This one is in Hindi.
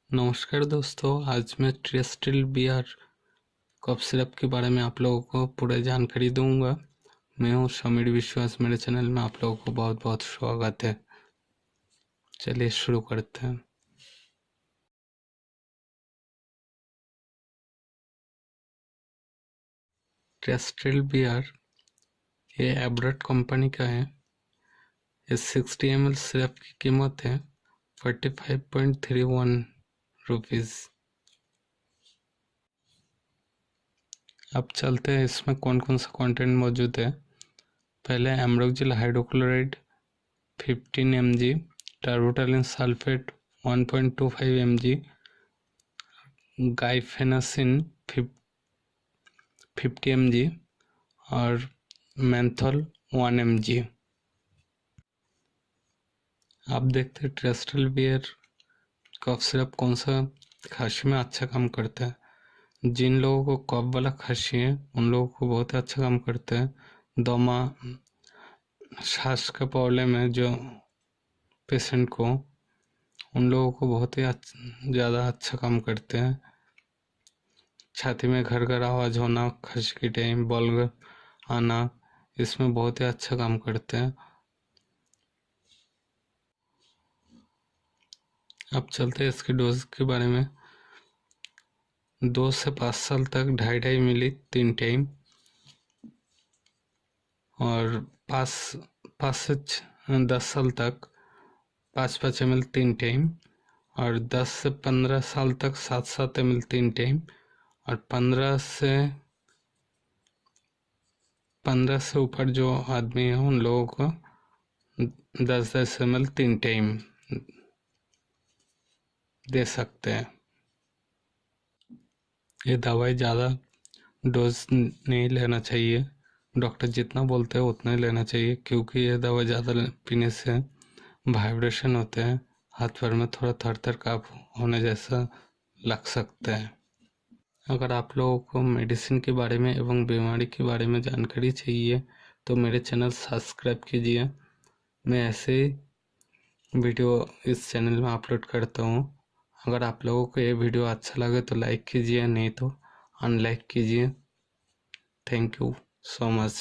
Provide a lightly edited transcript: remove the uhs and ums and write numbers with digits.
नमस्कार दोस्तों, आज मैं ट्रेस्टिल बियर कफ सिरप के बारे में आप लोगों को पूरा जानकारी दूंगा। मैं हूं समीर विश्वास। मेरे चैनल में आप लोगों को बहुत बहुत स्वागत है। चलिए शुरू करते हैं। ट्रेस्टिल बियर ये एब्रट कंपनी का है। इस 60 ml सिरप की कीमत है 45.31 रुपीज़। अब चलते हैं इसमें कौन कौन सा कंटेंट मौजूद है। पहले ambroxol hydrochloride 15 mg, terbutaline sulphate 1.25 mg, guaifenesin 50 mg और मेंथोल 1 mg। आप देखते हैं ट्रेस्टिल बियर कफ सिरप कौन सा खांसी में अच्छा काम करता है। जिन लोगों को कफ वाला खांसी है उन लोगों को बहुत अच्छा काम करता है। दमा, सांस का प्रॉब्लम है जो पेशेंट को, उन लोगों को बहुत ही ज़्यादा अच्छा काम करते हैं। छाती में घर घर आवाज़ होना, खांसी के टाइम बल्ब आना, इसमें बहुत ही अच्छा काम करते हैं। अब चलते हैं इसकी डोज के बारे में। 2 से 5 साल तक 2.5 मिली 3 टाइम, और 5 से 10 साल तक 5 ml 3 टाइम, और 10 से 15 साल तक 7 ml 3 टाइम, और 15 से ऊपर जो आदमी है उन लोगों को 10 ml 3 टाइम दे सकते हैं। ये दवाई ज़्यादा डोज नहीं लेना चाहिए। डॉक्टर जितना बोलते हैं उतना ही लेना चाहिए, क्योंकि ये दवा ज़्यादा पीने से वाइब्रेशन होते हैं, हाथ पैर में थोड़ा थर थर काँप होने जैसा लग सकता है। अगर आप लोगों को मेडिसिन के बारे में एवं बीमारी के बारे में जानकारी चाहिए तो मेरे चैनल सब्सक्राइब कीजिए। मैं ऐसे वीडियो इस चैनल में अपलोड करता हूँ। अगर आप लोगों को ये वीडियो अच्छा लगे तो लाइक कीजिए, नहीं तो अनलाइक कीजिए। Thank you so much.